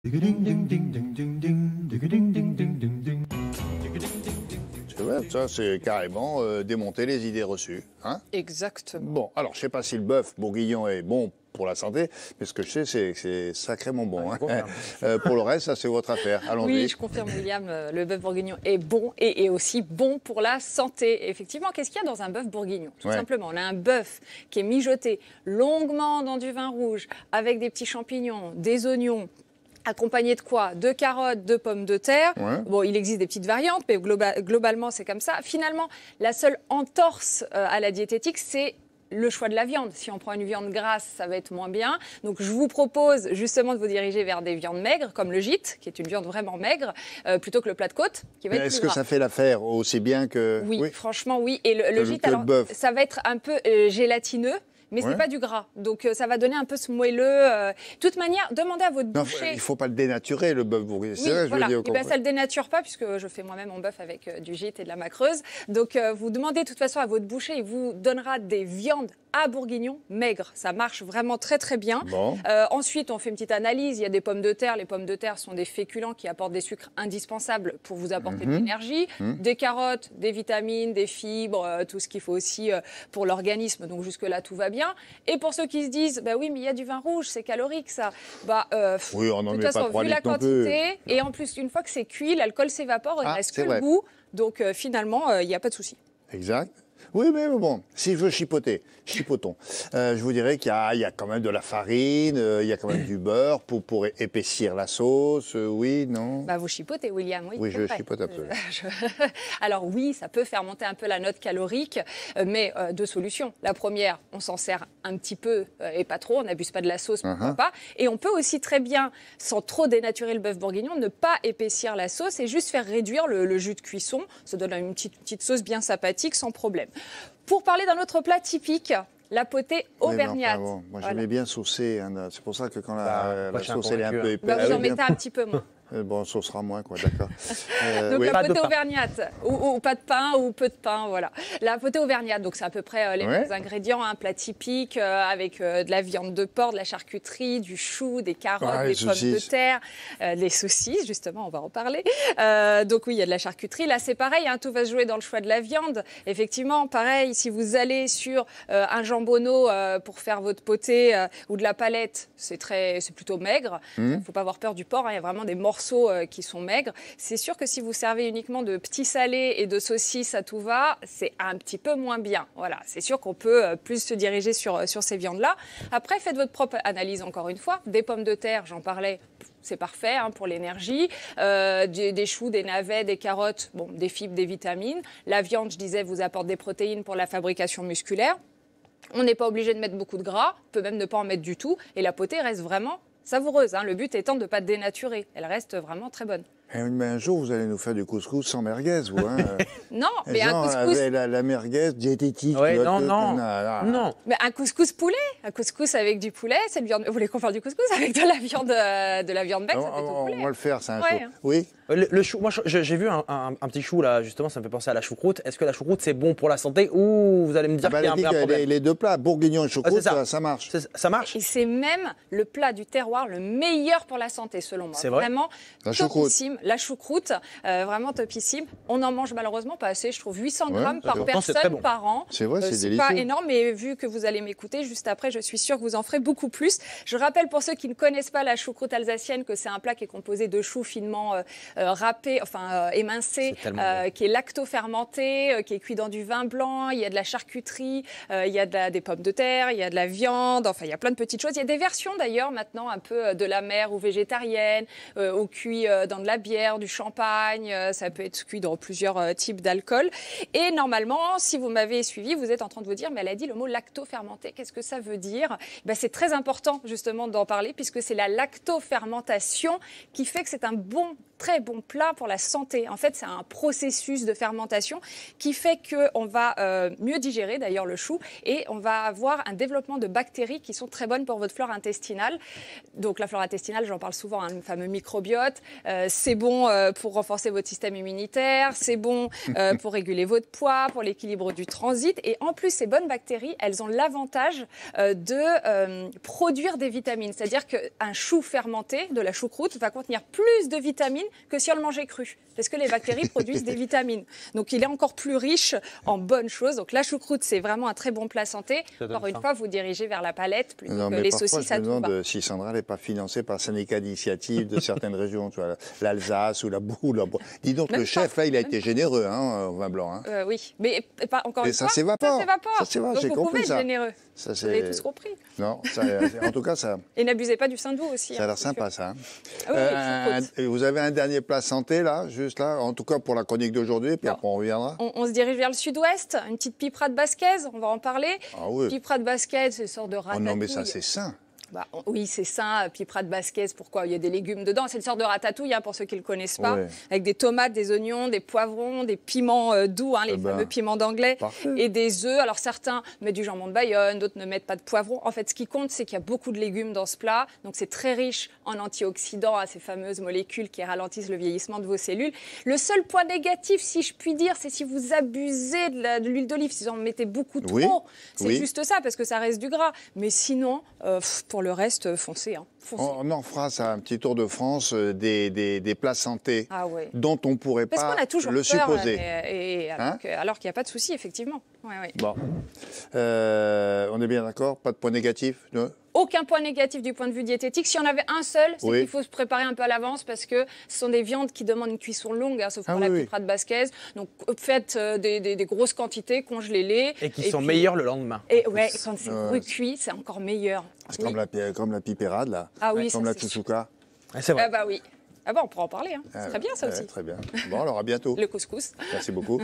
C'est vrai, ça c'est carrément démonter les idées reçues. Hein? Exactement. Bon, alors je ne sais pas si le bœuf bourguignon est bon pour la santé, mais ce que je sais, c'est que c'est sacrément bon. Hein. Pour le reste, ça c'est votre affaire. Allons-y. Oui, je confirme, William, le bœuf bourguignon est bon et aussi bon pour la santé. Effectivement, qu'est-ce qu'il y a dans un bœuf bourguignon? Tout simplement, on a un bœuf qui est mijoté longuement dans du vin rouge, avec des petits champignons, des oignons, accompagné de quoi? De carottes, de pommes de terre. Ouais. Bon, il existe des petites variantes, mais globalement, c'est comme ça. Finalement, la seule entorse à la diététique, c'est le choix de la viande. Si on prend une viande grasse, ça va être moins bien. Donc, je vous propose justement de vous diriger vers des viandes maigres, comme le gîte, qui est une viande vraiment maigre, plutôt que le plat de côte, qui va être plus Est-ce que gras. ça fait l'affaire aussi bien que... Oui, franchement, oui. Et le gîte, alors, ça va être un peu gélatineux. Mais ce n'est pas du gras. Donc, ça va donner un peu ce moelleux. De toute manière, demandez à votre boucher. Il ne faut pas le dénaturer, le bœuf bourguignon. Oui, c'est vrai, voilà. je veux dire. Ça ne le dénature pas, puisque je fais moi-même mon bœuf avec du gîte et de la macreuse. Donc, vous demandez de toute façon à votre boucher, il vous donnera des viandes à bourguignon maigres. Ça marche vraiment très, très bien. Bon. Ensuite, on fait une petite analyse. Il y a des pommes de terre. Les pommes de terre sont des féculents qui apportent des sucres indispensables pour vous apporter de l'énergie. Des carottes, des vitamines, des fibres, tout ce qu'il faut aussi pour l'organisme. Donc, jusque-là, tout va bien. Et pour ceux qui se disent, bah oui, mais il y a du vin rouge, c'est calorique, ça. Oui, on n'en met de toute pas façon, 3 vu la litres non plus. quantité, et en plus, une fois que c'est cuit, l'alcool s'évapore, il ne reste que le goût. Donc, finalement, il n'y a pas de souci. Exact. Oui, mais bon, si je veux chipoter, chipotons. Je vous dirais qu'il y a quand même de la farine, il y a quand même du beurre pour épaissir la sauce. Oui, non? Bah, vous chipotez, William. Oui, je chipote absolument. Alors oui, ça peut faire monter un peu la note calorique, mais deux solutions. La première, on s'en sert un petit peu et pas trop, on n'abuse pas de la sauce, pourquoi pas. Et on peut aussi très bien, sans trop dénaturer le bœuf bourguignon, ne pas épaissir la sauce et juste faire réduire le jus de cuisson. Ça donne une petite sauce bien sympathique, sans problème. Pour parler d'un autre plat typique, la potée auvergnate. Moi, j'aimais bien saucer. Hein, c'est pour ça que quand la sauce elle est un peu épaisse. Vous en mettez un petit peu moins. Bon, ça sera moins, quoi, d'accord. Donc la potée auvergnate, ou pas de pain, ou peu de pain, voilà. La potée auvergnate, donc c'est à peu près les mêmes ingrédients, un plat typique avec de la viande de porc, de la charcuterie, du chou, des carottes, des pommes de terre, les saucisses, justement, on va en parler. Donc oui, il y a de la charcuterie. Là, c'est pareil, hein, tout va se jouer dans le choix de la viande. Effectivement, pareil, si vous allez sur un jambonneau pour faire votre potée ou de la palette, c'est plutôt maigre. Il ne faut pas avoir peur du porc, hein, il y a vraiment des morceaux qui sont maigres. C'est sûr que si vous servez uniquement de petits salés et de saucisses à tout va, c'est un petit peu moins bien. Voilà, c'est sûr qu'on peut plus se diriger sur ces viandes-là. Après, faites votre propre analyse encore une fois. Des pommes de terre, j'en parlais, c'est parfait hein, pour l'énergie. Des choux, des navets, des carottes, bon, des fibres, des vitamines. La viande, je disais, vous apporte des protéines pour la fabrication musculaire. On n'est pas obligé de mettre beaucoup de gras, on peut même ne pas en mettre du tout. Et la potée reste vraiment savoureuse, hein. Le but étant de ne pas dénaturer. Elle reste vraiment très bonne. Mais un jour, vous allez nous faire du couscous sans merguez, vous. Hein. Non, mais un couscous... La merguez diététique. Oui, non. Mais un couscous poulet, un couscous avec du poulet, c'est une viande... Vous voulez qu'on fasse du couscous avec de la viande bec, ça fait tout poulet. On va le faire, ça, un jour. Hein. Oui. Le chou, moi j'ai vu un petit chou là, justement, ça me fait penser à la choucroute. Est-ce que la choucroute c'est bon pour la santé ou vous allez me dire qu'il y a un problème? Les deux plats, bourguignon et choucroute, ça marche. Ça marche. Et c'est même le plat du terroir le meilleur pour la santé, selon moi. C'est vrai. Vraiment la topissime. La choucroute, vraiment topissime. On en mange malheureusement pas assez, je trouve 800 grammes par personne par an. C'est vrai, c'est délicieux. C'est pas énorme, mais vu que vous allez m'écouter juste après, je suis sûre que vous en ferez beaucoup plus. Je rappelle pour ceux qui ne connaissent pas la choucroute alsacienne que c'est un plat qui est composé de choux finement râpés, émincé, qui est lacto-fermenté, qui est cuit dans du vin blanc. Il y a de la charcuterie, il y a des pommes de terre, il y a de la viande. Enfin, il y a plein de petites choses. Il y a des versions d'ailleurs maintenant un peu de la mer ou végétarienne, ou cuit dans de la bière, du champagne. Ça peut être cuit dans plusieurs types d'alcool. Et normalement, si vous m'avez suivi, vous êtes en train de vous dire, mais elle a dit le mot lacto-fermenté. Qu'est-ce que ça veut dire? C'est très important justement d'en parler puisque c'est la lacto-fermentation qui fait que c'est un très bon plat pour la santé. En fait, c'est un processus de fermentation qui fait qu'on va mieux digérer d'ailleurs le chou et on va avoir un développement de bactéries qui sont très bonnes pour votre flore intestinale. Donc la flore intestinale, j'en parle souvent, hein, le fameux microbiote. C'est bon pour renforcer votre système immunitaire, c'est bon pour réguler votre poids, pour l'équilibre du transit. Et en plus, ces bonnes bactéries, elles ont l'avantage de produire des vitamines. C'est-à-dire qu'un chou fermenté, de la choucroute, va contenir plus de vitamines que si on le mangeait cru. Parce que les bactéries produisent des vitamines. Donc, il est encore plus riche en bonnes choses. Donc, la choucroute, c'est vraiment un très bon plat santé. Encore une fois, vous dirigez vers la palette plutôt que les saucisses à tout bas. Je me demande si Sandra n'est pas financée par syndicat d'initiative de certaines régions, tu vois, l'Alsace ou la Boule. Dis donc, le chef, là, il a été généreux au vin blanc. Hein. Oui, mais pas encore une fois. Ça s'évapore. Ça s'évapore. Donc, vous pouvez être généreux. Ça, vous avez tous compris. Non, en tout cas, ça... Et n'abusez pas du sein de veau aussi. Ça a l'air sympa, ça. Ah oui, vous avez un dernier plat santé, là, juste là, en tout cas pour la chronique d'aujourd'hui, puis après on reviendra. On se dirige vers le sud-ouest, une petite pipera de basquez, on va en parler. Ah oui. Pipera de basquez, c'est une sorte de ratatouille. Oh non, mais ça, c'est sain. Oui, c'est sain, pipera de basquez, pourquoi? Il y a des légumes dedans. C'est une sorte de ratatouille, pour ceux qui ne le connaissent pas, avec des tomates, des oignons, des poivrons, des piments doux, les fameux piments d'anglais, et des œufs. Alors certains mettent du jambon de Bayonne, d'autres ne mettent pas de poivrons. En fait, ce qui compte, c'est qu'il y a beaucoup de légumes dans ce plat. Donc c'est très riche en antioxydants, ces fameuses molécules qui ralentissent le vieillissement de vos cellules. Le seul point négatif, si je puis dire, c'est si vous abusez de l'huile d'olive, si vous en mettez beaucoup trop. C'est juste ça, parce que ça reste du gras. Mais sinon, pour le reste, foncez. On en fera ça, un petit tour de France des plats santé dont on ne pourrait pas le supposer. Alors qu'il n'y a pas de souci, effectivement. Bon. On est bien d'accord? Pas de point négatif? Aucun point négatif du point de vue diététique. Si on avait un seul, c'est qu'il faut se préparer un peu à l'avance parce que ce sont des viandes qui demandent une cuisson longue, sauf pour la pipera de basquez. Donc faites des grosses quantités, congelez-les. Et qui sont meilleures le lendemain. Et quand c'est recuit, c'est encore meilleur. C'est comme la pipérade, là. Comme la chouchouka. C'est vrai. Oui. On pourra en parler. C'est très bien, ça aussi. Très bien. Bon, alors à bientôt. Le couscous. Merci beaucoup.